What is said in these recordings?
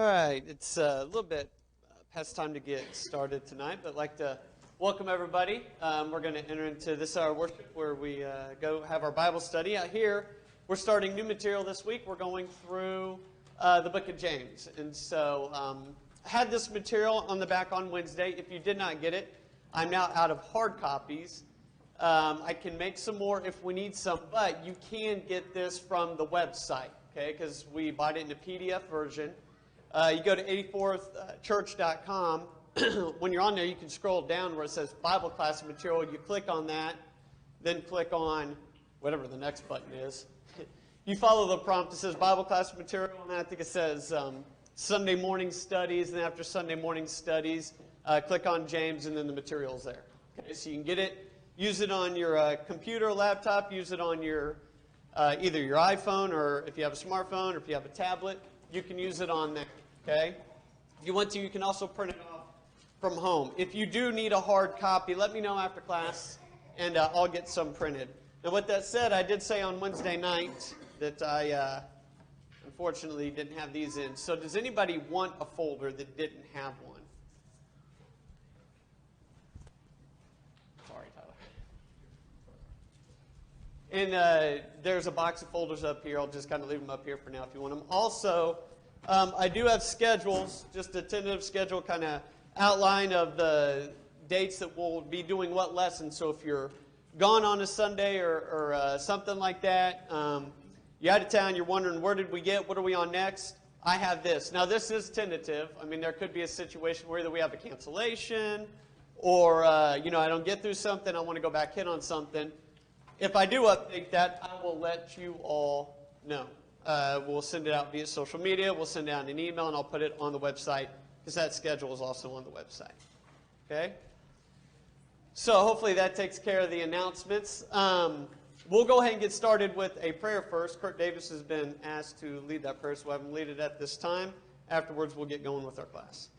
All right, it's a little bit past time to get started tonight, but I'd like to welcome everybody. We're going to enter into this hour of worship where we go have our Bible study. Out here, we're starting new material this week. We're going through the book of James. And so I had this material on the back on Wednesday. If you did not get it, I'm now out of hard copies. I can make some more if we need some, but you can get this from the website, okay, because we bought it in a PDF version. You go to 84thchurch.com. When you're on there, you can scroll down where it says Bible class material. You click on that, then click on whatever the next button is. You follow the prompt that says Bible class material, and I think it says Sunday morning studies, and after Sunday morning studies, click on James, and then the material's there. Okay, so you can get it, use it on your computer or laptop, use it on your either your iPhone, or if you have a smartphone, or if you have a tablet, you can use it on there. Okay? If you want to, you can also print it off from home. If you do need a hard copy, let me know after class, and I'll get some printed. Now, with that said, I did say on Wednesday night that I unfortunately didn't have these in. So does anybody want a folder that didn't have one? Sorry, Tyler. And there's a box of folders up here. I'll just kind of leave them up here for now if you want them. Also, I do have schedules, just a tentative schedule, kind of outline of the dates that we'll be doing what lesson. So if you're gone on a Sunday or something like that, you're out of town, you're wondering, where did we get, what are we on next? I have this. Now, this is tentative. I mean, there could be a situation where either we have a cancellation or, I don't get through something, I want to go back in on something. If I do update that, I will let you all know. We'll send it out via social media. We'll send out an email, and I'll put it on the website because that schedule is also on the website. Okay? So hopefully that takes care of the announcements. We'll go ahead and get started with a prayer first. Kurt Davis has been asked to lead that prayer, so we'll have him lead it at this time. Afterwards, we'll get going with our class.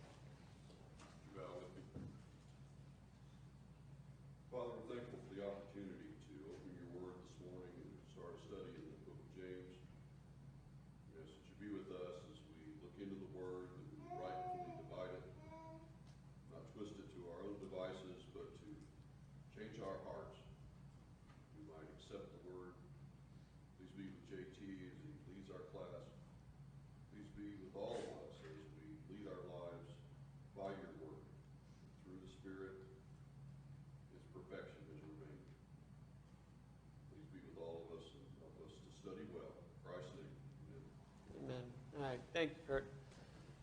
All right, thank you, Kurt.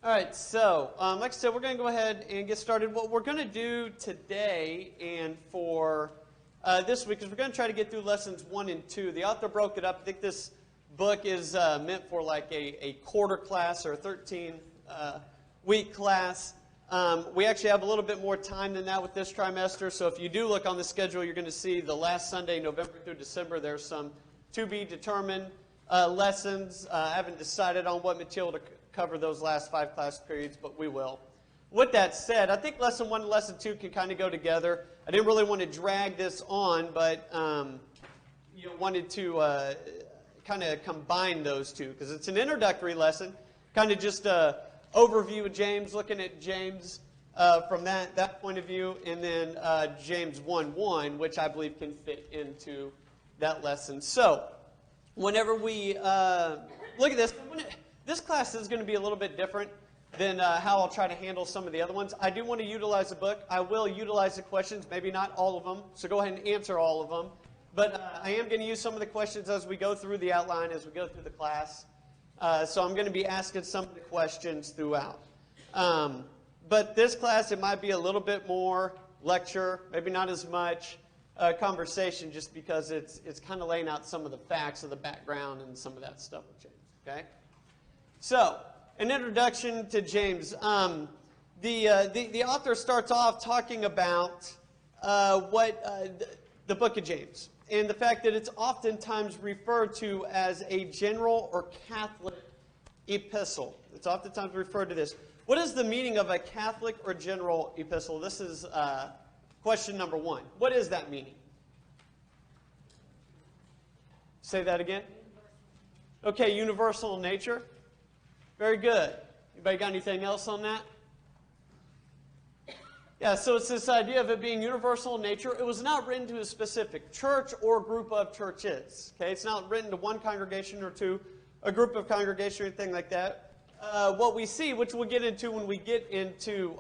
All right, so like I said, we're going to go ahead and get started. What we're going to do today and for this week is we're going to try to get through lessons 1 and 2. The author broke it up. I think this book is meant for like a quarter class or a 13-week class. We actually have a little bit more time than that with this trimester, so if you do look on the schedule, you're going to see the last Sunday, November through December, there's some to-be-determined lessons. I haven't decided on what material to cover those last 5 class periods, but we will. With that said, I think lesson 1 and lesson 2 can kind of go together. I didn't really want to drag this on, but wanted to kind of combine those two because it's an introductory lesson, kind of just an overview of James, looking at James from that point of view, and then James 1:1, which I believe can fit into that lesson. So, whenever we look at this, this class is going to be a little bit different than how I'll try to handle some of the other ones. I do want to utilize the book. I will utilize the questions, maybe not all of them, so go ahead and answer all of them. But I am going to use some of the questions as we go through the outline, as we go through the class. So I'm going to be asking some of the questions throughout. But this class, it might be a little bit more lecture, maybe not as much conversation, just because it's kind of laying out some of the facts of the background and some of that stuff with James. Okay, so an introduction to James. The author starts off talking about the book of James and the fact that it's oftentimes referred to as a general or Catholic epistle. It's oftentimes referred to this. What is the meaning of a Catholic or general epistle? This is question number 1. What is that meaning? Say that again. Okay, universal in nature. Very good. Anybody got anything else on that? Yeah, so it's this idea of it being universal in nature. It was not written to a specific church or group of churches. Okay, it's not written to one congregation or to a group of congregation or anything like that. What we see, which we'll get into when we get into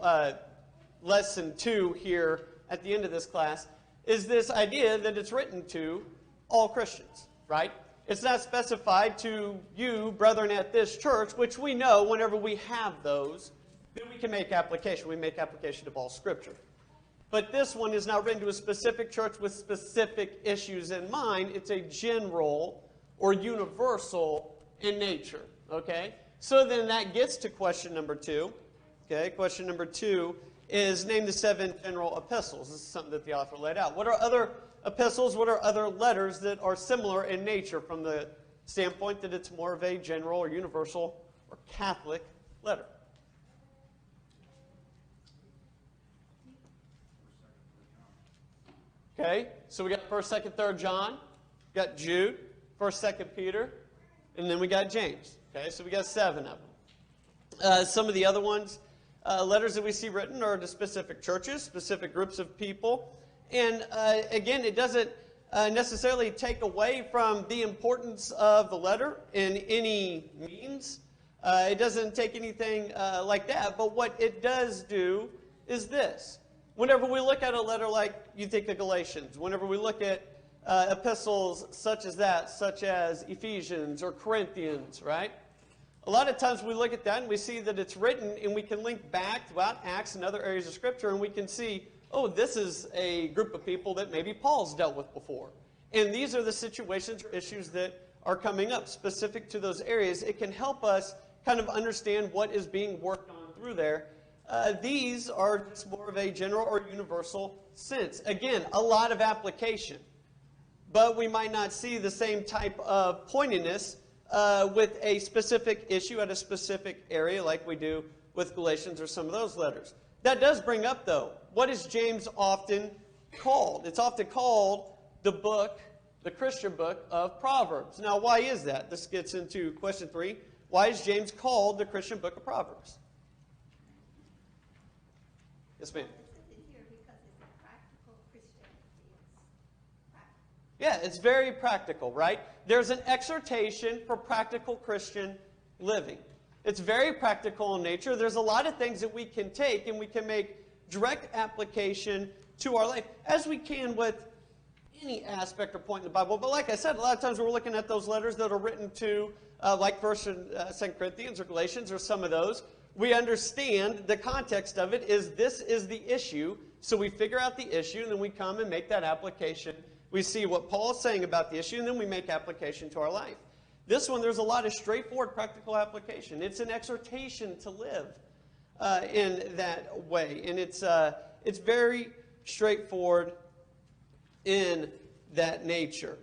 lesson 2 here at the end of this class, is this idea that it's written to all Christians, right? It's not specified to you, brethren, at this church, which we know whenever we have those, then we can make application. We make application of all Scripture. But this one is not written to a specific church with specific issues in mind. It's a general or universal in nature, okay? So then that gets to question number 2. Okay, question number 2 is name the 7 general epistles. This is something that the author laid out. What are other epistles? What are other letters that are similar in nature from the standpoint that it's more of a general or universal or Catholic letter? Okay, so we got 1st, 2nd, 3rd John, we got Jude, 1st, 2nd Peter, and then we got James. Okay, so we got 7 of them. Some of the other ones, letters that we see written are to specific churches, specific groups of people. And again, it doesn't necessarily take away from the importance of the letter in any means. It doesn't take anything like that. But what it does do is this. Whenever we look at a letter like you think of Galatians, whenever we look at epistles such as that, such as Ephesians or Corinthians, right? A lot of times we look at that and we see that it's written and we can link back throughout Acts and other areas of Scripture and we can see, oh, this is a group of people that maybe Paul's dealt with before. And these are the situations or issues that are coming up specific to those areas. It can help us kind of understand what is being worked on through there. These are more of a general or universal sense. Again, a lot of application. But we might not see the same type of pointedness with a specific issue at a specific area like we do with Galatians or some of those letters. That does bring up, though, what is James often called? It's often called the book, the Christian book of Proverbs. Now, why is that? This gets into question 3. Why is James called the Christian book of Proverbs? Yes, ma'am. Yeah, it's very practical, right? There's an exhortation for practical Christian living. It's very practical in nature. There's a lot of things that we can take and we can make direct application to our life, as we can with any aspect or point in the Bible. But like I said, a lot of times we're looking at those letters that are written to, like 1st and 2nd Corinthians or Galatians or some of those. We understand the context of it is this is the issue. So we figure out the issue and then we come and make that application. We see what Paul is saying about the issue and then we make application to our life. This one, there's a lot of straightforward practical application. It's an exhortation to live in that way. And it's very straightforward in that nature.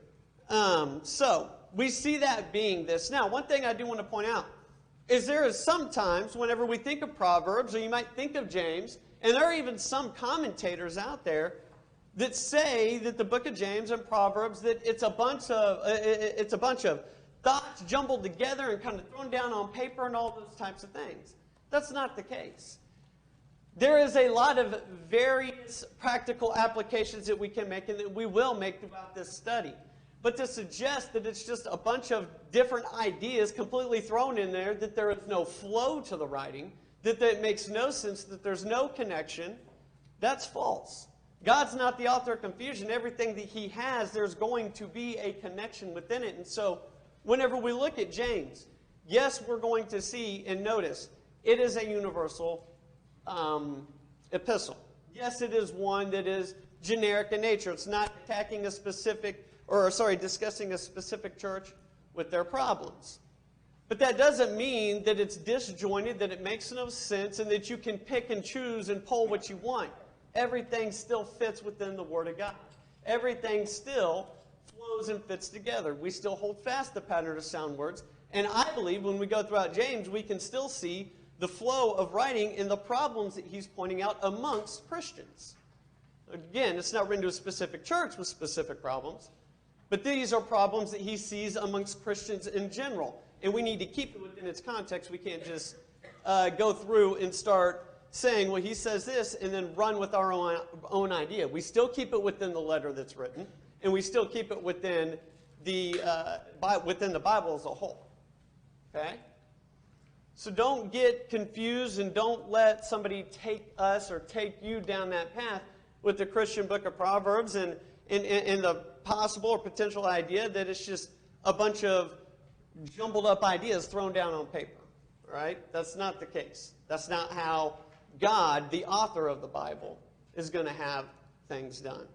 So we see that being this. Now, one thing I do want to point out is there is sometimes whenever we think of Proverbs, or you might think of James, and there are even some commentators out there that say that the book of James and Proverbs, that it's a bunch of thoughts jumbled together and kind of thrown down on paper and all those types of things. That's not the case. There is a lot of various practical applications that we can make and that we will make throughout this study. But to suggest that it's just a bunch of different ideas completely thrown in there, that there is no flow to the writing, that it makes no sense, that there's no connection, that's false. God's not the author of confusion. Everything that He has, there's going to be a connection within it. And so whenever we look at James, yes, we're going to see and notice it is a universal epistle. Yes, it is one that is generic in nature. It's not attacking a specific, discussing a specific church with their problems. But that doesn't mean that it's disjointed, that it makes no sense, and that you can pick and choose and pull what you want. Everything still fits within the Word of God. Everything still flows and fits together. We still hold fast the pattern of sound words. And I believe when we go throughout James, we can still see the flow of writing and the problems that he's pointing out amongst Christians. Again, it's not written to a specific church with specific problems, but these are problems that he sees amongst Christians in general. And we need to keep it within its context. We can't just go through and start saying, well, he says this, and then run with our own idea. We still keep it within the letter that's written, and we still keep it within the Bible as a whole. Okay? So don't get confused, and don't let somebody take us or take you down that path with the Christian book of Proverbs and the possible or potential idea that it's just a bunch of jumbled up ideas thrown down on paper. Right? That's not the case. That's not how God, the author of the Bible, is going to have things done.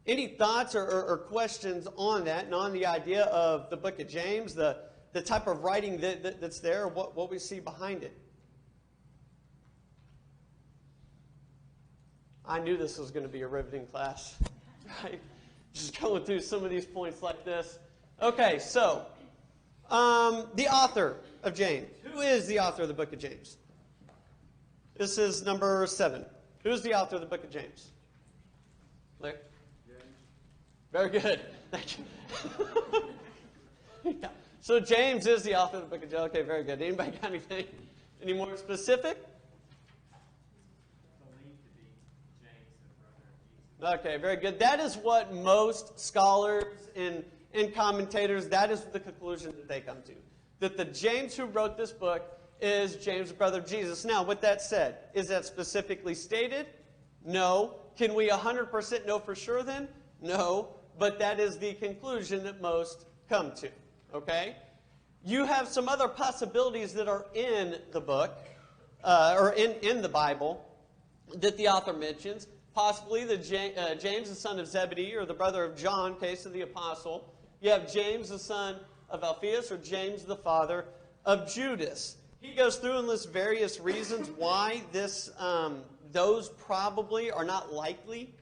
Any thoughts or questions on that and on the idea of the book of James, the type of writing that's there, what we see behind it? I knew this was going to be a riveting class, right? Just going through some of these points like this. Okay, so the author of James. Who is the author of the book of James? This is number 7. Who's the author of the book of James? James. Very good. Thank you. Yeah. So James is the author of the book of James. Okay, very good. Anybody got anything? Any more specific? Okay, very good. That is what most scholars and commentators, that is the conclusion that they come to. That the James who wrote this book is James, the brother of Jesus. Now, with that said, is that specifically stated? No. Can we 100% know for sure then? No. But that is the conclusion that most come to. Okay? You have some other possibilities that are in the book, or in the Bible, that the author mentions. Possibly James, the son of Zebedee, or the brother of John, case of the apostle. You have James, the son of Alphaeus, or James, the father of Judas. He goes through and lists various reasons why those probably are not likely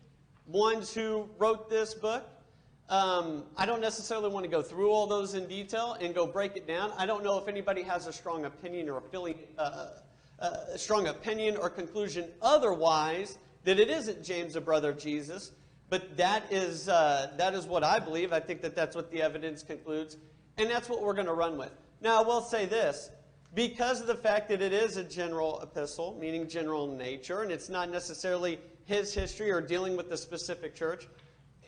ones who wrote this book. I don't necessarily want to go through all those in detail and go break it down. I don't know if anybody has a strong opinion or a strong opinion or conclusion otherwise that it isn't James, the brother of Jesus. But that is what I believe. I think that that's what the evidence concludes, and that's what we're going to run with. Now, I will say this. Because of the fact that it is a general epistle, meaning general in nature, and it's not necessarily his history or dealing with the specific church,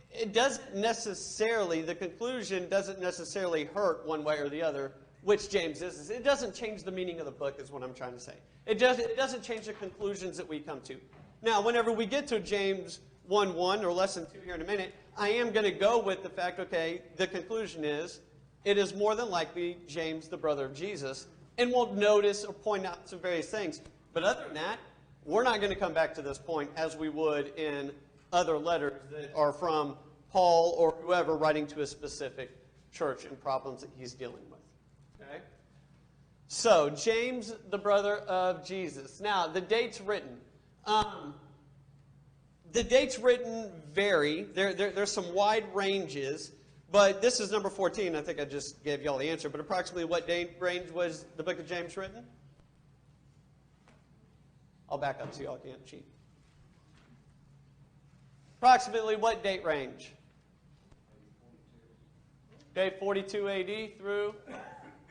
it doesn't necessarily, the conclusion doesn't necessarily hurt one way or the other which James is. It doesn't change the meaning of the book is what I'm trying to say. It doesn't change the conclusions that we come to. Now, whenever we get to James 1:1 or lesson 2 here in a minute, I am going to go with the fact, okay, the conclusion is, it is more than likely James, the brother of Jesus, and we'll notice or point out some various things. But other than that, we're not going to come back to this point as we would in other letters that are from Paul or whoever writing to a specific church and problems that he's dealing with. Okay? So, James, the brother of Jesus. Now, the dates written. The dates written vary. There's some wide ranges. But this is number 14. I think I just gave you all the answer. But approximately what date range was the book of James written? I'll back up so y'all can't cheat. Approximately what date range? Okay, 42 AD through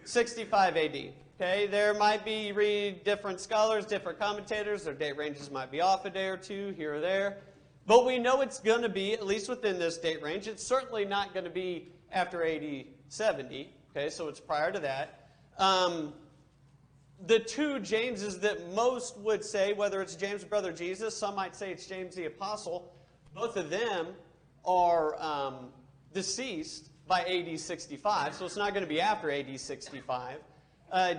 65 AD. Okay, there might be, you read different scholars, different commentators. Their date ranges might be off a day or two here or there. But we know it's going to be, at least within this date range, it's certainly not going to be after AD 70. Okay, so it's prior to that. The two Jameses that most would say, whether it's James, brother of Jesus, some might say it's James the Apostle, both of them are deceased by AD 65, so it's not going to be after AD 65.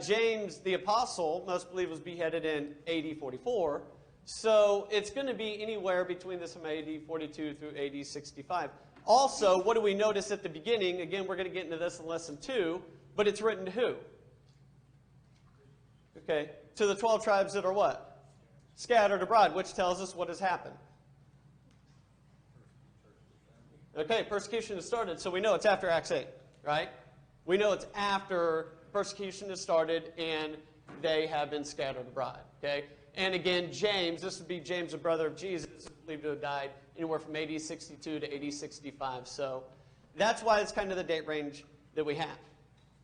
James the Apostle, most believe, was beheaded in AD 44. So it's going to be anywhere between this from AD 42 through AD 65. Also, what do we notice at the beginning? Again, we're going to get into this in lesson 2, but it's written to who? Okay, to the 12 tribes that are what? Scattered abroad, which tells us what has happened. Okay, persecution has started, so we know it's after Acts 8, right? We know it's after persecution has started and they have been scattered abroad, okay? And again, James, this would be James, the brother of Jesus, believed to have died anywhere from AD 62 to AD 65. So that's why it's kind of the date range that we have,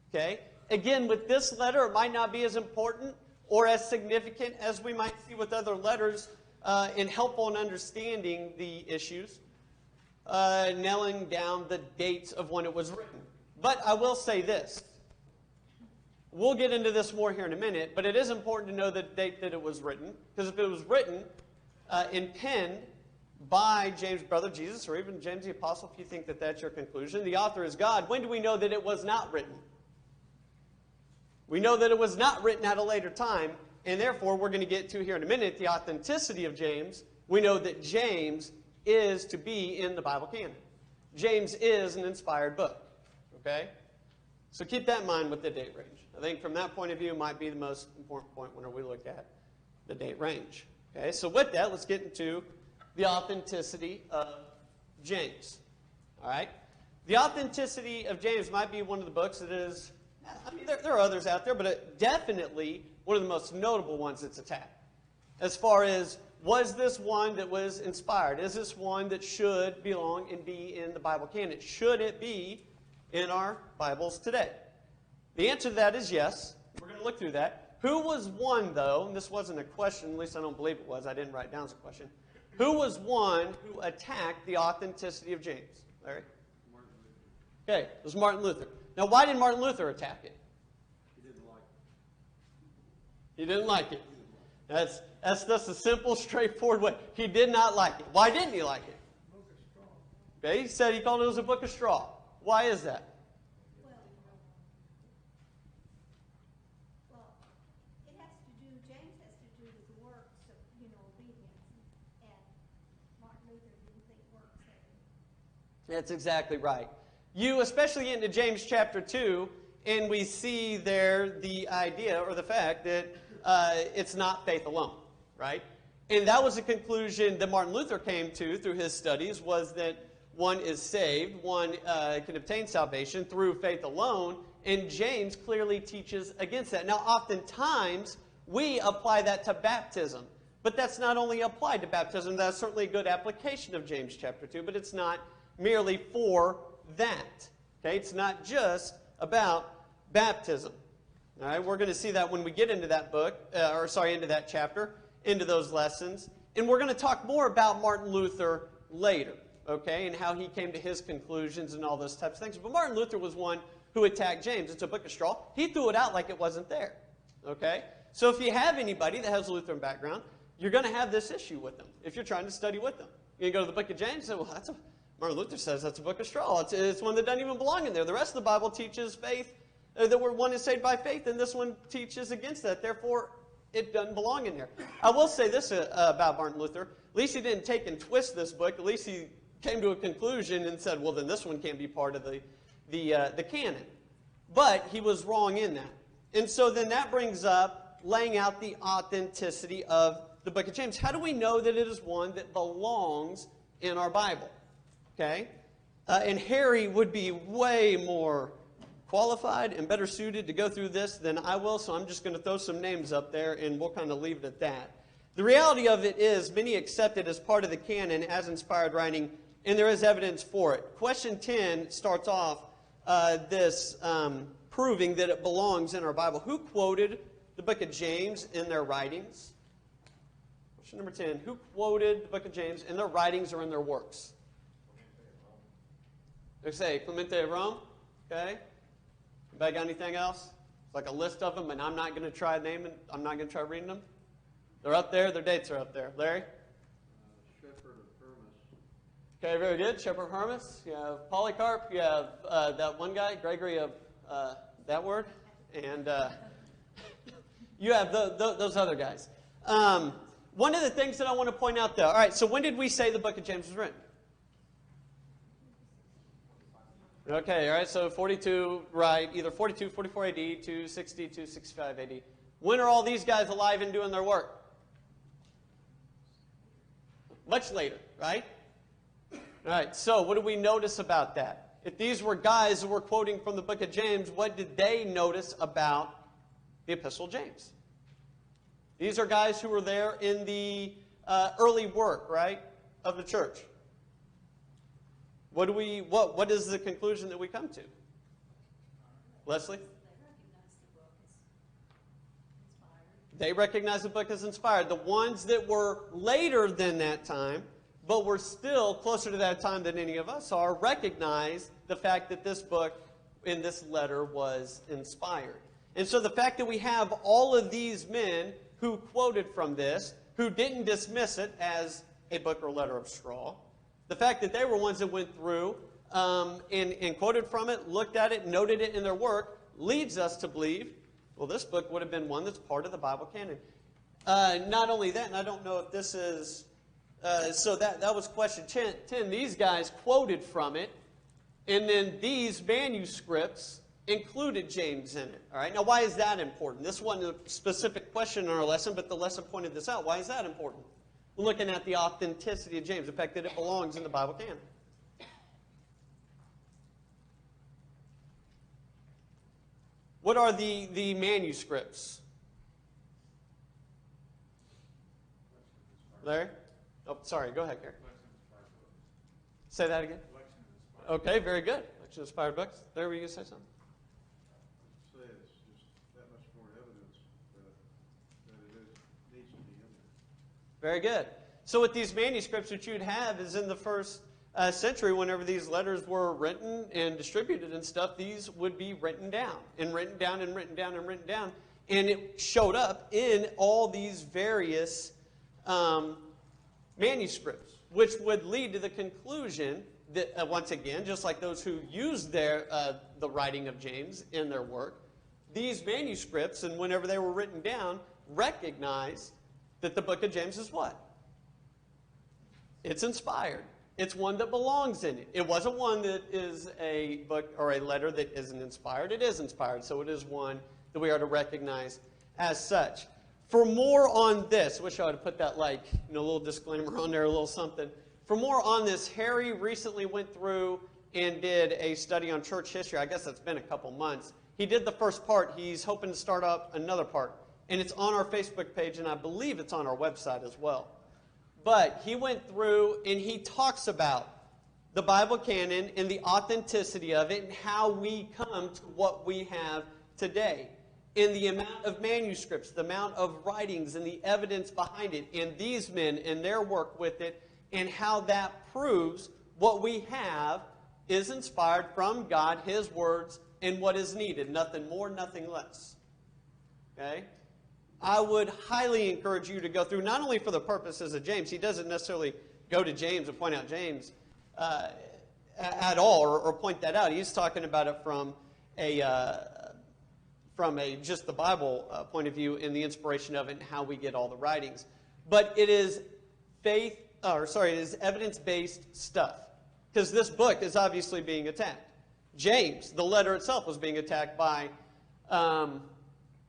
okay? Again, with this letter, it might not be as important or as significant as we might see with other letters and helpful in understanding the issues, nailing down the dates of when it was written. But I will say this. We'll get into this more here in a minute, but it is important to know the date that it was written, because if it was written and penned by James' brother Jesus, or even James the Apostle, if you think that that's your conclusion, the author is God, when do we know that it was not written? We know that it was not written at a later time, and therefore we're going to get to here in a minute the authenticity of James. We know that James is to be in the Bible canon. James is an inspired book. Okay? So keep that in mind with the date range. I think from that point of view, it might be the most important point whenever we look at the date range. Okay, so with that, let's get into the authenticity of James. All right? The authenticity of James might be one of the books that is, I mean, there are others out there, but definitely one of the most notable ones that's attacked. As far as, was this one that was inspired? Is this one that should belong and be in the Bible canon? Should it be in our Bibles today? The answer to that is yes. We're going to look through that. Who was one, though, and this wasn't a question, at least I don't believe it was, I didn't write it down as a question. Who was one who attacked the authenticity of James? Larry? Martin Luther. Okay, it was Martin Luther. Now, why did Martin Luther attack it? He didn't like it. He didn't like it. That's just a simple, straightforward way. He did not like it. Why didn't he like it? Book of straw. Okay, he said he called it a book of straw. Why is that? James has to do with the works of, obedience, and Martin Luther didn't think works had. That's exactly right. You especially get into James chapter 2, and we see there the idea or the fact that it's not faith alone, right? And that was a conclusion that Martin Luther came to through his studies, was that one is saved, one can obtain salvation through faith alone, and James clearly teaches against that. Now, oftentimes, we apply that to baptism, but that's not only applied to baptism, that's certainly a good application of James chapter 2, but it's not merely for that. Okay, it's not just about baptism. All right, we're going to see that when we get into that book, into that chapter, into those lessons, and we're going to talk more about Martin Luther later, okay, and how he came to his conclusions and all those types of things. But Martin Luther was one who attacked James. It's a book of straw. He threw it out like it wasn't there, okay? So if you have anybody that has a Lutheran background, you're going to have this issue with them if you're trying to study with them. You go to the book of James and say, well, Martin Luther says that's a book of straw. It's one that doesn't even belong in there. The rest of the Bible teaches faith, that one is saved by faith, and this one teaches against that. Therefore, it doesn't belong in there. I will say this about Martin Luther. At least he didn't take and twist this book. At least he came to a conclusion and said, well, then this one can't be part of the canon. But he was wrong in that. And so then that brings up laying out the authenticity of the book of James. How do we know that it is one that belongs in our Bible? Okay? And Harry would be way more qualified and better suited to go through this than I will, so I'm just going to throw some names up there, and we'll kind of leave it at that. The reality of it is many accept it as part of the canon as inspired writing, and there is evidence for it. Question 10 starts off this proving that it belongs in our Bible. Who quoted the book of James in their writings? Question number 10. Who quoted the book of James in their writings or in their works? They say Clemente of Rome. Okay. Anybody got anything else? It's like a list of them, and I'm not going to try naming. I'm not going to try reading them. They're up there. Their dates are up there. Larry? Shepherd of Hermas. Okay, very good. Shepherd of Hermas. You have Polycarp. You have that one guy, Gregory of that word. And you have those other guys. One of the things that I want to point out, though. All right, so when did we say the book of James was written? Okay, all right, so 42, right, either 42, 44 AD, 260, 265 AD. When are all these guys alive and doing their work? Much later, right? All right, so what do we notice about that? If these were guys who were quoting from the book of James, what did they notice about the Epistle of James? These are guys who were there in the early work, right, of the church. What is the conclusion that we come to? Leslie? they recognize the book as inspired. The ones that were later than that time, but were still closer to that time than any of us are, recognize the fact that this book in this letter was inspired. And so the fact that we have all of these men who quoted from this, who didn't dismiss it as a book or letter of straw, the fact that they were ones that went through and quoted from it, looked at it, noted it in their work, leads us to believe, well, this book would have been one that's part of the Bible canon. Not only that, and I don't know if this is, so that was question 10. These guys quoted from it, and then these manuscripts included James in it. All right, now why is that important? This wasn't a specific question in our lesson, but the lesson pointed this out. Why is that important? We're looking at the authenticity of James, the fact that it belongs in the Bible canon. What are the manuscripts? Larry? Oh, sorry. Go ahead, Gary. Say that again. Okay, very good. Inspired books. There, were you going to say something? Say it's just that much more evidence that it needs to be in there. Very good. So what these manuscripts that you'd have is in the first century, whenever these letters were written and distributed and stuff, these would be written down and written down and written down and written down. And it showed up in all these various manuscripts, which would lead to the conclusion that, once again, just like those who used the writing of James in their work, these manuscripts, and whenever they were written down, recognized that the book of James is what? It's inspired. It's one that belongs in it. It wasn't one that is a book or a letter that isn't inspired. It is inspired, so it is one that we are to recognize as such. For more on this, wish I would have put that a little disclaimer on there, a little something. For more on this, Harry recently went through and did a study on church history. I guess it's been a couple months. He did the first part. He's hoping to start up another part. And it's on our Facebook page, and I believe it's on our website as well. But he went through and he talks about the Bible canon and the authenticity of it and how we come to what we have today. And the amount of manuscripts, the amount of writings and the evidence behind it, and these men and their work with it, and how that proves what we have is inspired from God, His words, and what is needed. Nothing more, nothing less. Okay? I would highly encourage you to go through, not only for the purposes of James. He doesn't necessarily go to James and point out James at all, or point that out. He's talking about it from just the Bible point of view and the inspiration of it and how we get all the writings. But it is it is evidence-based stuff, because this book is obviously being attacked. James, the letter itself, was being attacked by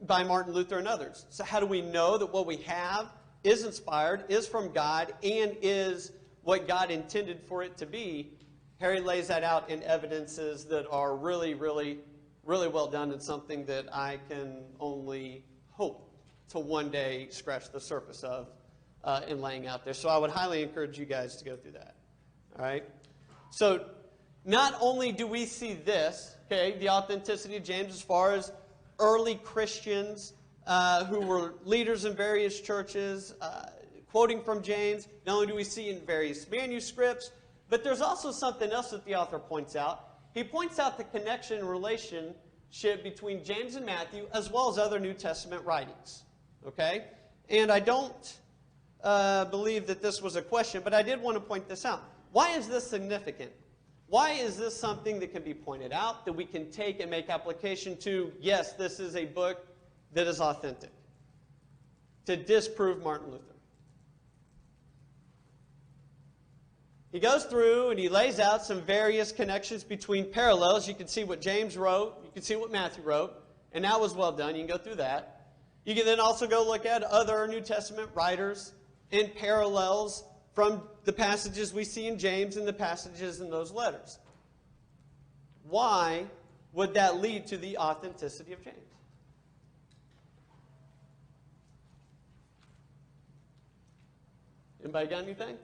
Martin Luther and others. So how do we know that what we have is inspired, is from God, and is what God intended for it to be? Harry lays that out in evidences that are really, really, really well done, and something that I can only hope to one day scratch the surface of in laying out there. So I would highly encourage you guys to go through that. All right? So not only do we see this, okay, the authenticity of James as far as early Christians who were leaders in various churches, quoting from James. Not only do we see in various manuscripts, but there's also something else that the author points out. He points out the connection and relationship between James and Matthew, as well as other New Testament writings. Okay? And I don't believe that this was a question, but I did want to point this out. Why is this significant? Why is this something that can be pointed out, that we can take and make application to, yes, this is a book that is authentic, to disprove Martin Luther? He goes through and he lays out some various connections between parallels. You can see what James wrote. You can see what Matthew wrote. And that was well done. You can go through that. You can then also go look at other New Testament writers and parallels from the passages we see in James and the passages in those letters. Why would that lead to the authenticity of James? Anybody got anything?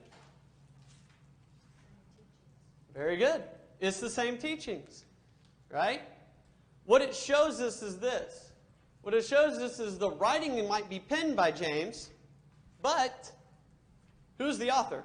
Very good. It's the same teachings, right? What it shows us is this. What it shows us is the writing might be penned by James, but who's the author?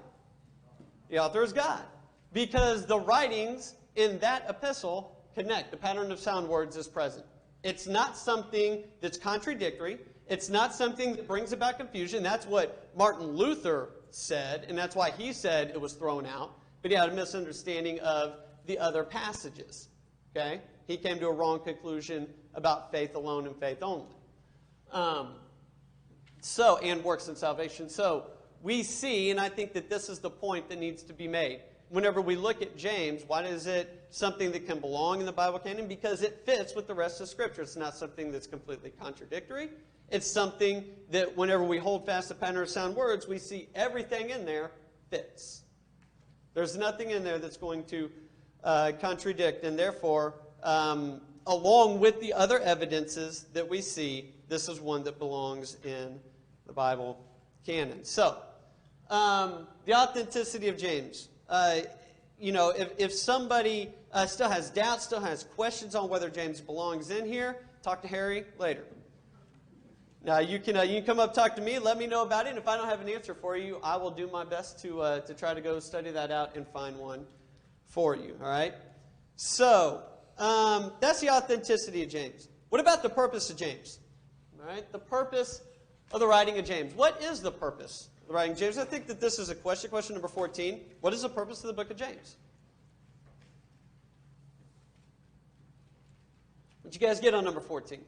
The author is God. Because the writings in that epistle connect. The pattern of sound words is present. It's not something that's contradictory. It's not something that brings about confusion. That's what Martin Luther said, and that's why he said it was thrown out. But he had a misunderstanding of the other passages. Okay? He came to a wrong conclusion about faith alone and faith only. And works in salvation. So we see, and I think that this is the point that needs to be made. Whenever we look at James, why is it something that can belong in the Bible canon? Because it fits with the rest of Scripture. It's not something that's completely contradictory. It's something that whenever we hold fast the pattern of sound words, we see everything in there fits. There's nothing in there that's going to contradict, and therefore, along with the other evidences that we see, this is one that belongs in the Bible canon. So, the authenticity of James. If somebody still has doubts, still has questions on whether James belongs in here, talk to Harry later. Now, you can come up, talk to me, let me know about it, and if I don't have an answer for you, I will do my best to try to go study that out and find one for you, all right? So, that's the authenticity of James. What about the purpose of James? All right, the purpose of the writing of James. What is the purpose of the writing of James? I think that this is a question. Question number 14. What is the purpose of the book of James? What'd you guys get on number 14?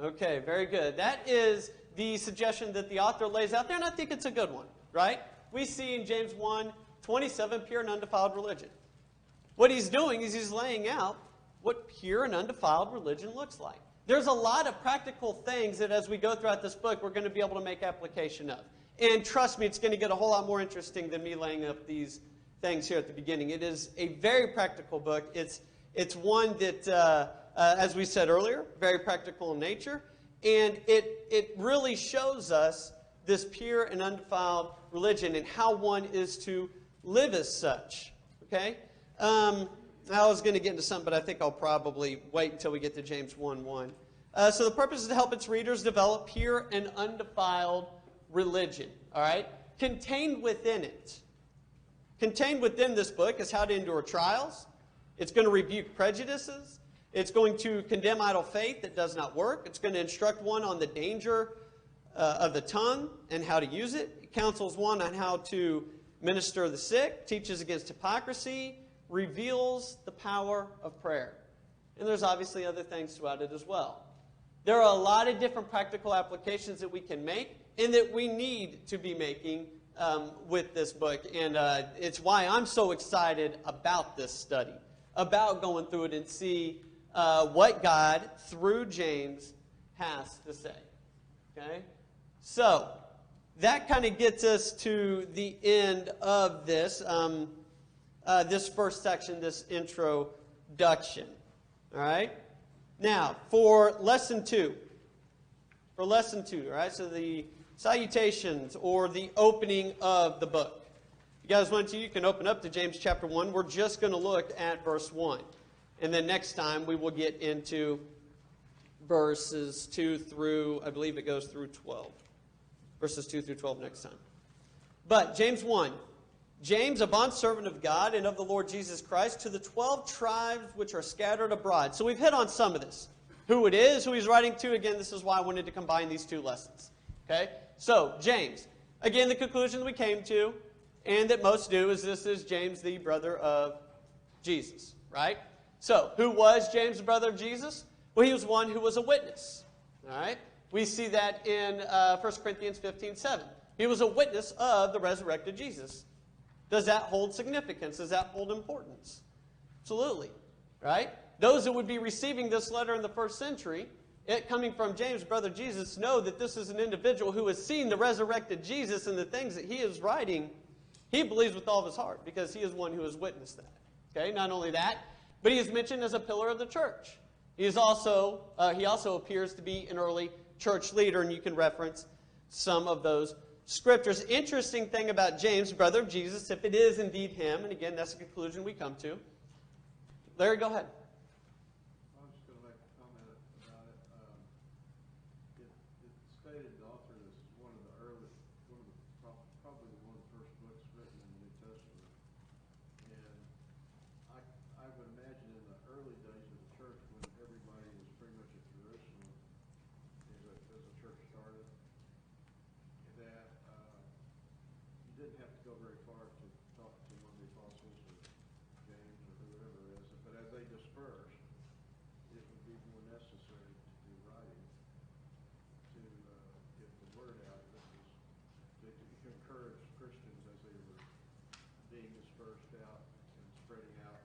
Okay, very good. That is the suggestion that the author lays out there, and I think it's a good one, right? We see in James 1:27, pure and undefiled religion. What he's doing is he's laying out what pure and undefiled religion looks like. There's a lot of practical things that as we go throughout this book, we're going to be able to make application of. And trust me, it's going to get a whole lot more interesting than me laying up these things here at the beginning. It is a very practical book. It's one that, as we said earlier, very practical in nature. And it really shows us this pure and undefiled religion and how one is to live as such. Okay? I was going to get into something, but I think I'll probably wait until we get to James 1:1. So the purpose is to help its readers develop pure and undefiled religion. All right? Contained within this book is how to endure trials. It's going to rebuke prejudices. It's going to condemn idle faith that does not work. It's going to instruct one on the danger of the tongue and how to use it. It counsels one on how to minister the sick, teaches against hypocrisy, reveals the power of prayer. And there's obviously other things throughout it as well. There are a lot of different practical applications that we can make and that we need to be making with this book. And it's why I'm so excited about this study, about going through it and see what God, through James, has to say. Okay? So, that kind of gets us to the end of this, this first section, this introduction. All right? Now, for lesson 2. All right? So the salutations or the opening of the book. If you guys want to, you can open up to James chapter 1. We're just going to look at verse 1. And then next time we will get into verses 2 through, I believe it goes through 12. Verses 2 through 12 next time. But James 1. James, a bondservant of God and of the Lord Jesus Christ, to the 12 tribes which are scattered abroad. So we've hit on some of this. Who it is, who he's writing to. Again, this is why I wanted to combine these two lessons. Okay? So, James. Again, the conclusion we came to, and that most do, is this is James, the brother of Jesus. Right? So, who was James, the brother of Jesus? Well, he was one who was a witness. All right? We see that in 1 Corinthians 15:7. He was a witness of the resurrected Jesus. Does that hold significance? Does that hold importance? Absolutely. Right? Those that would be receiving this letter in the first century, it coming from James, brother of Jesus, know that this is an individual who has seen the resurrected Jesus and the things that he is writing. He believes with all of his heart because he is one who has witnessed that. Okay? Not only that, but he is mentioned as a pillar of the church. He also appears to be an early church leader, and you can reference some of those scriptures. Interesting thing about James, brother of Jesus, if it is indeed him, and again, that's the conclusion we come to, Larry, go ahead. I'm just going to make a comment about it. It stated the author is one of the probably one of the first books written in the New Testament. And I would imagine in the early days of the church, when everybody was pretty much at Jerusalem as the church started, that you didn't have to go very far to talk to one of the apostles or James or whoever it is. But as they dispersed, it would be more necessary to do writing to get the word out. This is to encourage Christians as they were being dispersed out and spreading out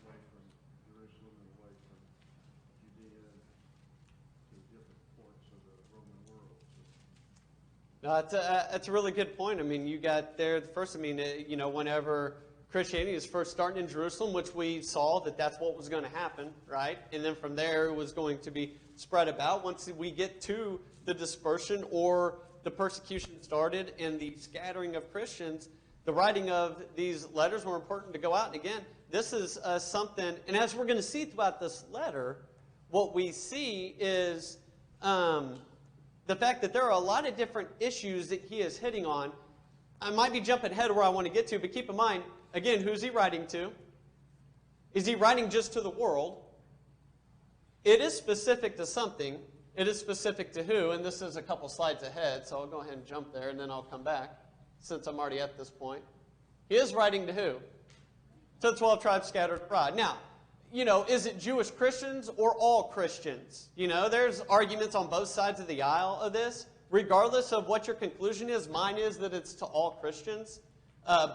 away from Jerusalem and away from Judea to different points of the Roman world. So, No, that's a really good point. I mean, you got there the first, whenever Christianity was first starting in Jerusalem, which we saw that that's what was going to happen, right? And then from there, it was going to be spread about. Once we get to the dispersion or the persecution started and the scattering of Christians, the writing of these letters were important to go out. And again, this is something, and as we're going to see throughout this letter, what we see is the fact that there are a lot of different issues that he is hitting on. I might be jumping ahead of where I want to get to, but keep in mind, again, who's he writing to? Is he writing just to the world? It is specific to something. It is specific to who, and this is a couple slides ahead, so I'll go ahead and jump there, and then I'll come back, since I'm already at this point. He is writing to who? To the 12 tribes scattered abroad. Now, is it Jewish Christians or all Christians? There's arguments on both sides of the aisle of this. Regardless of what your conclusion is, mine is that it's to all Christians.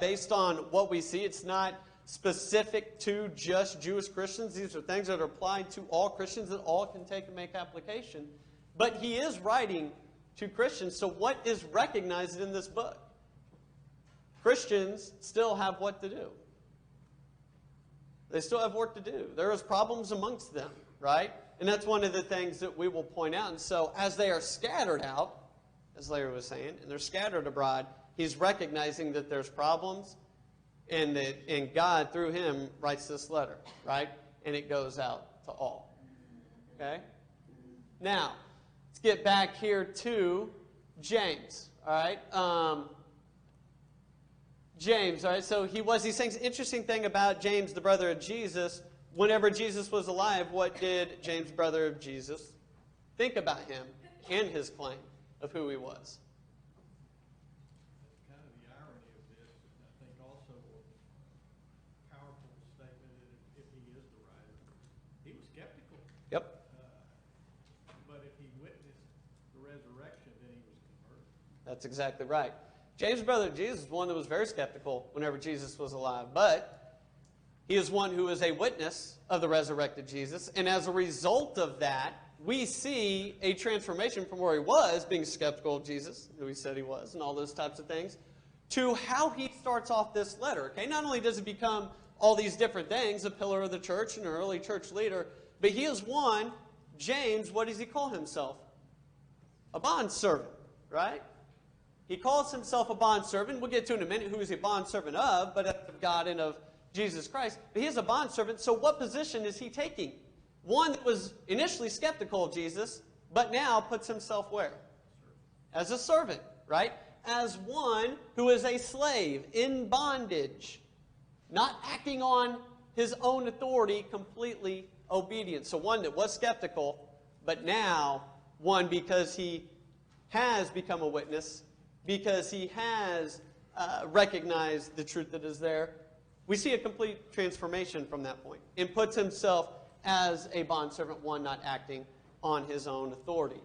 Based on what we see, it's not specific to just Jewish Christians. These are things that are applied to all Christians that all can take and make application. But he is writing to Christians. So what is recognized in this book? Christians still have what to do. They still have work to do. There is problems amongst them, right? And that's one of the things that we will point out. And so as they are scattered out, as Larry was saying, and they're scattered abroad, he's recognizing that there's problems, and God, through him, writes this letter, right? And it goes out to all. Okay? Now, let's get back here to James, all right? James, all right? So he's saying an interesting thing about James, the brother of Jesus. Whenever Jesus was alive, what did James, brother of Jesus, think about him and his claim of who he was? Kind of the irony of this, and I think also a powerful statement if he is the writer. He was skeptical. Yep. But if he witnessed the resurrection, then he was converted. That's exactly right. James, brother of Jesus, was one that was very skeptical whenever Jesus was alive. But he is one who is a witness of the resurrected Jesus. And as a result of that, we see a transformation from where he was, being skeptical of Jesus, who he said he was, and all those types of things, to how he starts off this letter. Okay, not only does he become all these different things, a pillar of the church and an early church leader, but he is one, James, what does he call himself? A bondservant, right? He calls himself a bondservant. We'll get to in a minute who is he a bondservant of, but of God and of Jesus Christ. But he is a bondservant, so what position is he taking? One that was initially skeptical of Jesus, but now puts himself where? As a servant, right? As one who is a slave in bondage, not acting on his own authority, completely obedient. So one that was skeptical, but now one because he has become a witness, because he has recognized the truth that is there. We see a complete transformation from that point, and puts himself as a bondservant, one not acting on his own authority.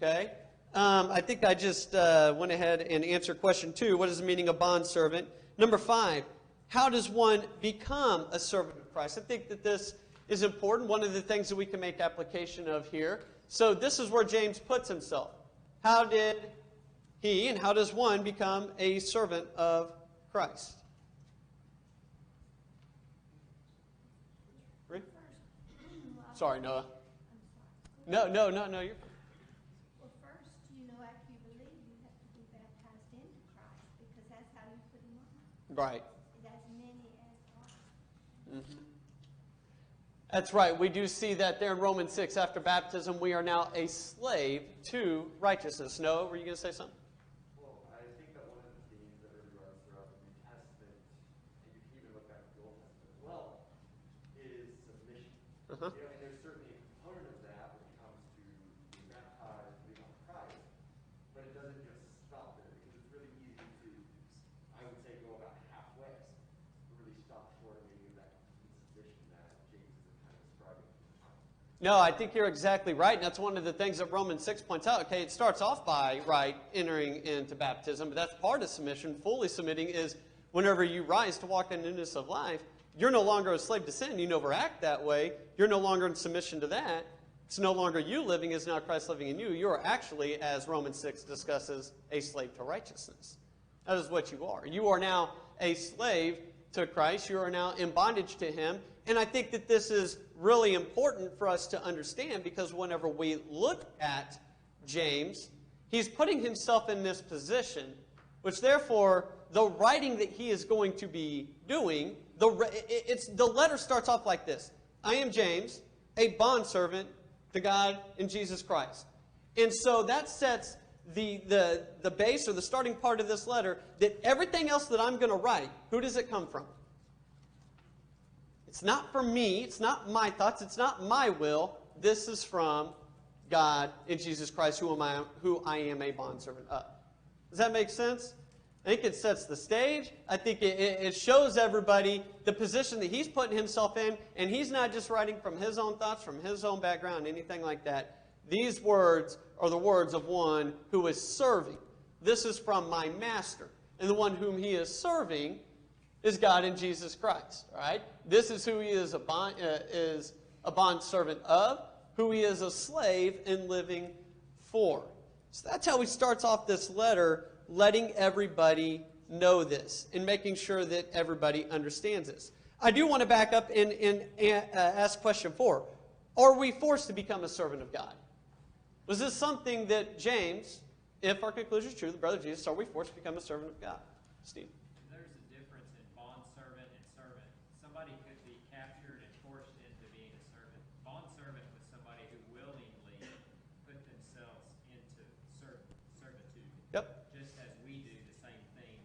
Okay? I think I just went ahead and answered question 2. What is the meaning of bondservant? Number 5, how does one become a servant of Christ? I think that this is important. One of the things that we can make application of here. So this is where James puts himself. How did he and how does one become a servant of Christ? Sorry, Noah. I'm sorry. No, you're Well, first, after you believe, you have to be baptized into Christ, because that's how you put him on. right. As many as are. That's right. We do see that there in Romans 6. After baptism, we are now a slave to righteousness. Noah, were you going to say something? Well, I think that one of the themes that really runs throughout the New Testament, and you can even look back at the Old Testament as well, is submission. Uh-huh. You know, and there's certainly a component of that when it comes to being baptized, believing on Christ, but it doesn't just stop there because it's really easy to, I would say, go about halfway, really stop short of maybe of that complete submission that James is kind of describing. No, I think you're exactly right. And that's one of the things that Romans 6 points out. Okay, it starts off by, right, entering into baptism, but that's part of submission. Fully submitting is whenever you rise to walk in newness of life, you're no longer a slave to sin. You never act that way. You're no longer in submission to that. It's no longer you living, it's now Christ living in you. You are actually, as Romans 6 discusses, a slave to righteousness. That is what you are. You are now a slave to Christ. You are now in bondage to Him. And I think that this is really important for us to understand because whenever we look at James, he's putting himself in this position, which therefore the writing that he is going to be doing, the letter starts off like this. I am James, a bondservant to God and Jesus Christ. And so that sets the base or the starting part of this letter that everything else that I'm going to write, who does it come from? It's not from me. It's not my thoughts. It's not my will. This is from God and Jesus Christ, who I am a bondservant of. Does that make sense? I think it sets the stage. I think it shows everybody the position that he's putting himself in, and he's not just writing from his own thoughts, from his own background, anything like that. These words are the words of one who is serving. This is from my master. And the one whom he is serving is God and Jesus Christ. All right? This is who he is a bondservant of, who he is a slave and living for. So that's how he starts off this letter, letting everybody know this and making sure that everybody understands this. I do want to back up and ask question 4. Are we forced to become a servant of God? Was this something that James, if our conclusion is true, the brother of Jesus, are we forced to become a servant of God? Steve. There's a difference in bondservant and servant. Somebody could be captured and forced into being a servant. Bondservant was somebody who willingly put themselves into servitude. Yep. Just as we do the same thing,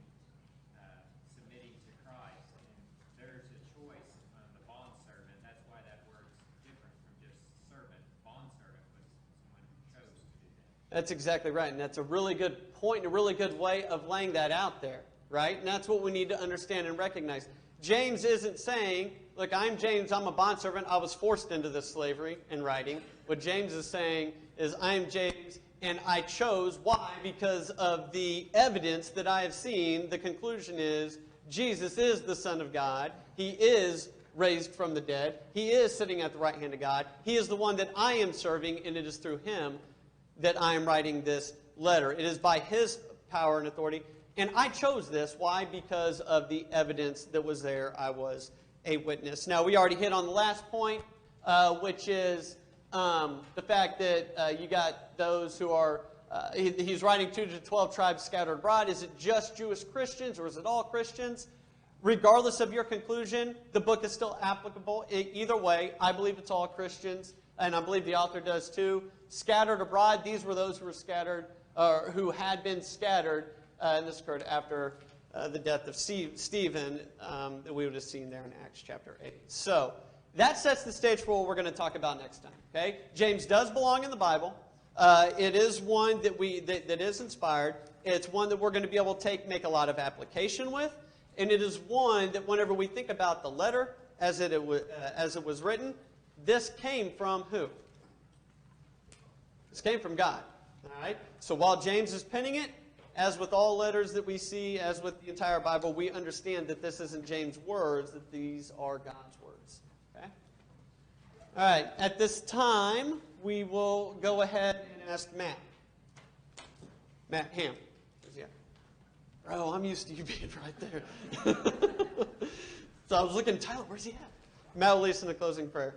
submitting to Christ. And there's a choice on the bondservant. That's why that word's different from just servant. Bondservant was someone who chose to do that. That's exactly right. And that's a really good point and a really good way of laying that out there. Right? And that's what we need to understand and recognize. James isn't saying, look, I'm James, I'm a bondservant, I was forced into this slavery and writing. What James is saying is, I am James, and I chose. Why? Because of the evidence that I have seen. The conclusion is, Jesus is the Son of God. He is raised from the dead. He is sitting at the right hand of God. He is the one that I am serving, and it is through Him that I am writing this letter. It is by His power and authority. And I chose this. Why? Because of the evidence that was there. I was a witness. Now, we already hit on the last point, which is the fact that you got those who are, he's writing to the 12 tribes scattered abroad. Is it just Jewish Christians or is it all Christians? Regardless of your conclusion, the book is still applicable. Either way, I believe it's all Christians, and I believe the author does too. Scattered abroad, these were those who were scattered, or who had been scattered. And this occurred after the death of Stephen that we would have seen there in Acts chapter 8. So that sets the stage for what we're going to talk about next time. Okay, James does belong in the Bible. It is one that that is inspired. It's one that we're going to be able to make a lot of application with, and it is one that whenever we think about the letter as it was written, this came from who? This came from God. All right. So while James is penning it, as with all letters that we see, as with the entire Bible, we understand that this isn't James' words, that these are God's words. Okay? All right. At this time, we will go ahead and ask Matt. Matt Ham. Where's he at? Bro, I'm used to you being right there. So I was looking, Tyler, where's he at? Matt will lead us in a closing prayer.